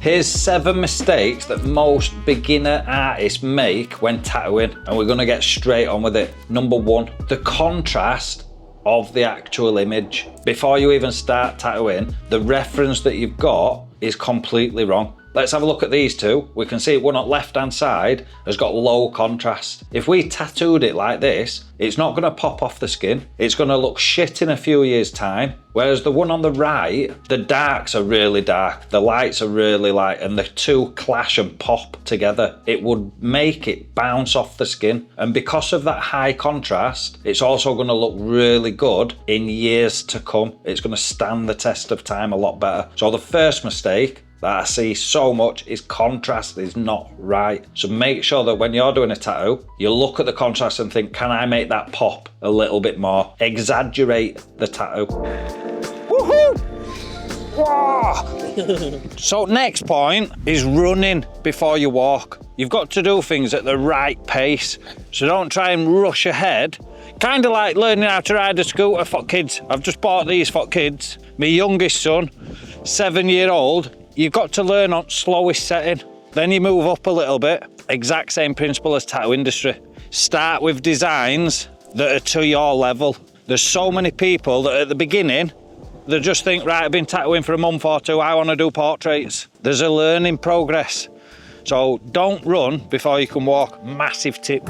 Here's 7 mistakes that most beginner artists make when tattooing, and we're gonna get straight on with it. Number 1, the contrast of the actual image. Before you even start tattooing, the reference that you've got is completely wrong. Let's have a look at these two. We can see one on the left-hand side has got low contrast. If we tattooed it like this, it's not gonna pop off the skin. It's gonna look shit in a few years' time. Whereas the one on the right, the darks are really dark, the lights are really light, and the two clash and pop together. It would make it bounce off the skin. And because of that high contrast, it's also gonna look really good in years to come. It's gonna stand the test of time a lot better. So the first mistake that I see so much is contrast is not right. So make sure that when you're doing a tattoo, you look at the contrast and think, can I make that pop a little bit more? Exaggerate the tattoo. Woohoo! So next point is running before you walk. You've got to do things at the right pace. So don't try and rush ahead. Kind of like learning how to ride a scooter for kids. I've just bought these for kids. My youngest son, 7-year-old, you've got to learn on slowest setting. Then you move up a little bit. Exact same principle as tattoo industry. Start with designs that are to your level. There's so many people that at the beginning, they just think, right, I've been tattooing for a month or two, I want to do portraits. There's a learning progress. So don't run before you can walk. Massive tip.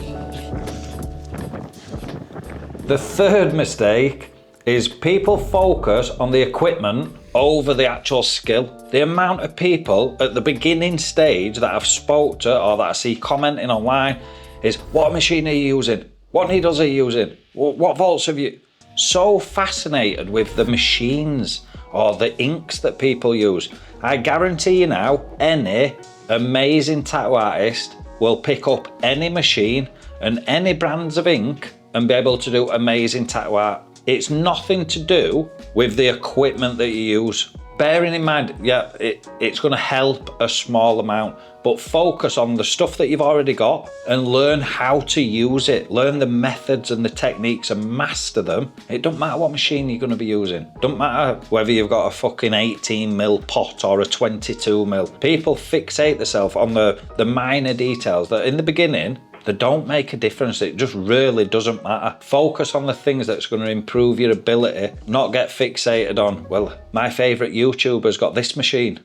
The third mistake is people focus on the equipment over the actual skill. The amount of people at the beginning stage that I've spoke to or that I see commenting online is, what machine are you using? What needles are you using? What volts have you? So fascinated with the machines or the inks that people use. I guarantee you now, any amazing tattoo artist will pick up any machine and any brands of ink and be able to do amazing tattoo art. It's nothing to do with the equipment that you use. Bearing in mind, yeah, it's going to help a small amount, but focus on the stuff that you've already got and learn how to use it. Learn the methods and the techniques and master them. It don't matter what machine you're going to be using. Don't matter whether you've got a fucking 18mm pot or a 22mm. People fixate themselves on the minor details that in the beginning, they don't make a difference. It just really doesn't matter. Focus on the things that's going to improve your ability, not get fixated on, well, my favourite YouTuber's got this machine,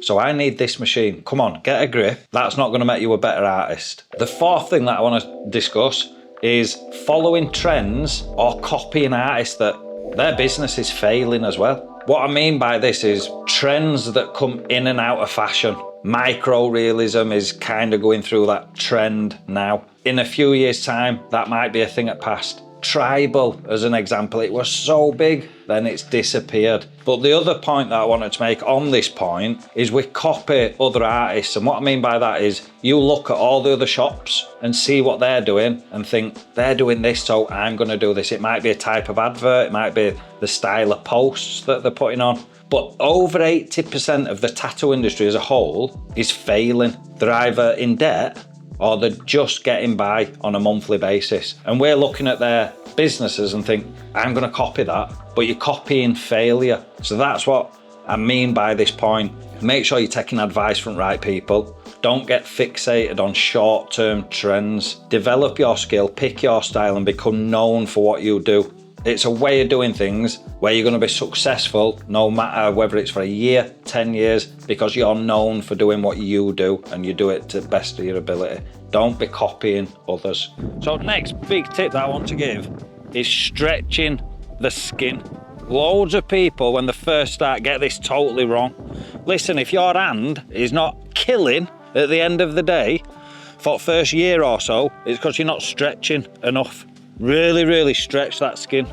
so I need this machine. Come on, get a grip. That's not going to make you a better artist. The fourth thing that I want to discuss is following trends or copying artists that their business is failing as well. What I mean by this is trends that come in and out of fashion. Micro-realism is kind of going through that trend now. In a few years' time, that might be a thing at past. Tribal, as an example, it was so big, then it's disappeared. But the other point that I wanted to make on this point is we copy other artists. And what I mean by that is you look at all the other shops and see what they're doing and think, they're doing this, so I'm going to do this. It might be a type of advert, it might be the style of posts that they're putting on. But over 80% of the tattoo industry as a whole is failing. They're either in debt or they're just getting by on a monthly basis. And we're looking at their businesses and think, I'm going to copy that. But you're copying failure. So that's what I mean by this point. Make sure you're taking advice from right people. Don't get fixated on short-term trends. Develop your skill, pick your style, and become known for what you do. It's a way of doing things where you're going to be successful no matter whether it's for a year, 10 years, because you're known for doing what you do and you do it to the best of your ability. Don't be copying others. So next big tip that I want to give is stretching the skin. Loads of people when they first start get this totally wrong. Listen, if your hand is not killing at the end of the day for the first year or so, it's because you're not stretching enough. Really stretch that skin.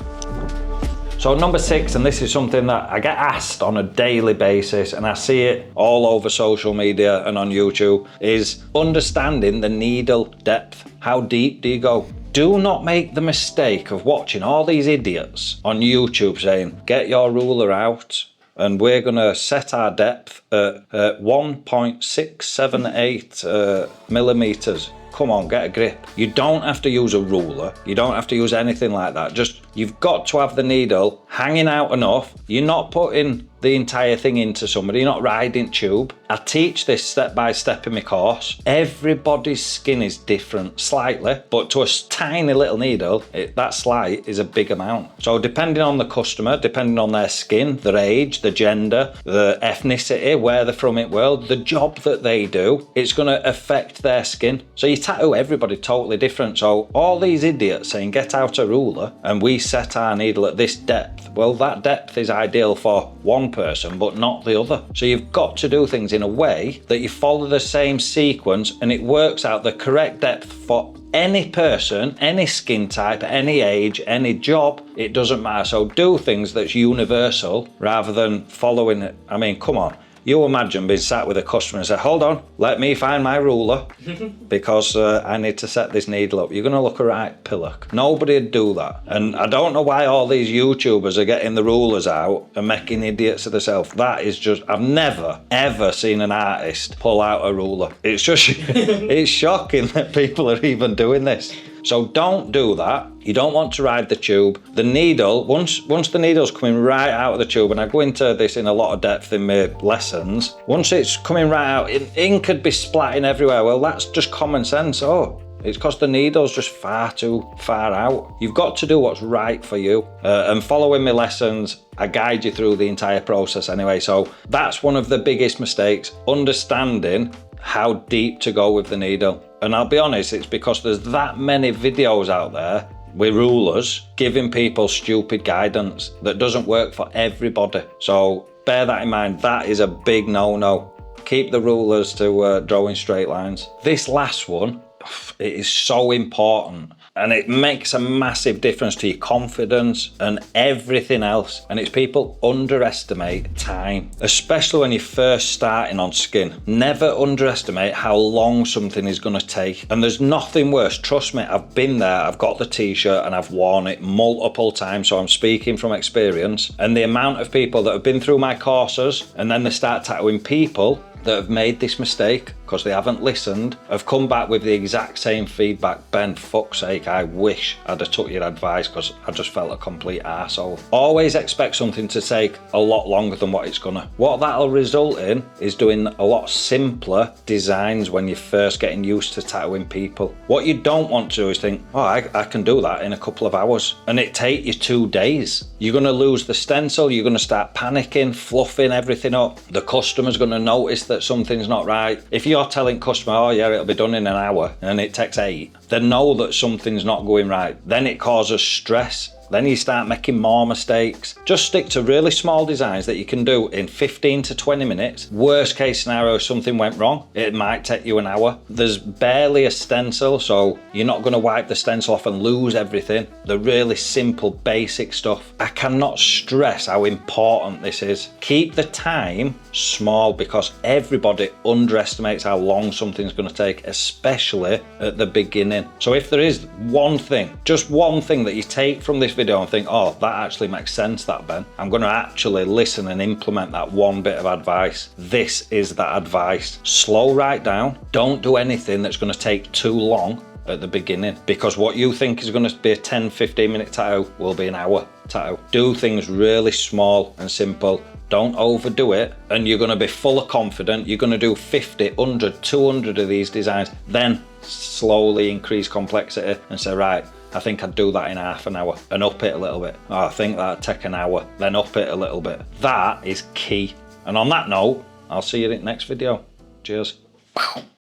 So number 6, and this is something that I get asked on a daily basis and I see it all over social media and on YouTube, is understanding the needle depth. How deep do you go? Do not make the mistake of watching all these idiots on YouTube saying, get your ruler out and we're gonna set our depth at 1.678 millimeters. come on, get a grip. You don't have to use a ruler. You don't have to use anything like that. Just, you've got to have the needle hanging out enough. You're not putting the entire thing into somebody, you're not riding tube. I teach this step by step in my course. Everybody's skin is different slightly, but to a tiny little needle, that slight is a big amount. So depending on the customer, depending on their skin, their age, the gender, the ethnicity, where they're from in the world, the job that they do, it's going to affect their skin. So you tattoo everybody totally different. So all these idiots saying get out a ruler and we set our needle at this depth, well, that depth is ideal for one person but not the other. So you've got to do things in a way that you follow the same sequence and it works out the correct depth for any person, any skin type, any age, any job. It doesn't matter. So do things that's universal rather than following it. I mean, come on. You imagine being sat with a customer and say, hold on, let me find my ruler because I need to set this needle up. You're going to look a right pillock. Nobody would do that. And I don't know why all these YouTubers are getting the rulers out and making idiots of themselves. That is just, I've never, ever seen an artist pull out a ruler. It's just, it's shocking that people are even doing this. So don't do that. You don't want to ride the tube. The needle, once the needle's coming right out of the tube, and I go into this in a lot of depth in my lessons, once it's coming right out, ink could be splatting everywhere. Well, that's just common sense. Oh, it's because the needle's just far too far out. You've got to do what's right for you. And following my lessons, I guide you through the entire process anyway. So that's one of the biggest mistakes, understanding how deep to go with the needle. And I'll be honest, it's because there's that many videos out there with rulers giving people stupid guidance that doesn't work for everybody. So bear that in mind. That is a big no-no. Keep the rulers to drawing straight lines. This last one, it is so important. And it makes a massive difference to your confidence and everything else. And it's people underestimate time, especially when you're first starting on skin. Never underestimate how long something is going to take. And there's nothing worse. Trust me, I've been there. I've got the t-shirt and I've worn it multiple times. So I'm speaking from experience. And the amount of people that have been through my courses and then they start tattooing people that have made this mistake because they haven't listened, have come back with the exact same feedback. Ben, fuck's sake, I wish I'd have took your advice because I just felt a complete arsehole. Always expect something to take a lot longer than what it's gonna. What that'll result in is doing a lot simpler designs when you're first getting used to tattooing people. What you don't want to do is think, oh, I can do that in a couple of hours. And it take you 2 days. You're gonna lose the stencil, you're gonna start panicking, fluffing everything up. The customer's gonna notice that something's not right. If you're telling customer, oh yeah, it'll be done in an hour and it takes 8, they know that something's not going right. Then it causes stress. Then you start making more mistakes. Just stick to really small designs that you can do in 15 to 20 minutes. Worst case scenario, something went wrong, it might take you an hour. There's barely a stencil, so you're not going to wipe the stencil off and lose everything. The really simple, basic stuff. I cannot stress how important this is. Keep the time small because everybody underestimates how long something's going to take, especially at the beginning. So if there is one thing, just one thing that you take from this video and think, oh, that actually makes sense, that Ben, I'm going to actually listen and implement that one bit of advice. This is that advice. Slow right down. Don't do anything that's going to take too long at the beginning, because what you think is going to be a 10-15 minute tattoo will be an hour tattoo. Do things really small and simple. Don't overdo it, and you're going to be full of confidence. You're going to do 50, 100, 200 of these designs, then slowly increase complexity and say, right, I think I'd do that in half an hour and up it a little bit. Oh, I think that'd take an hour, then up it a little bit. That is key. And on that note, I'll see you in the next video. Cheers.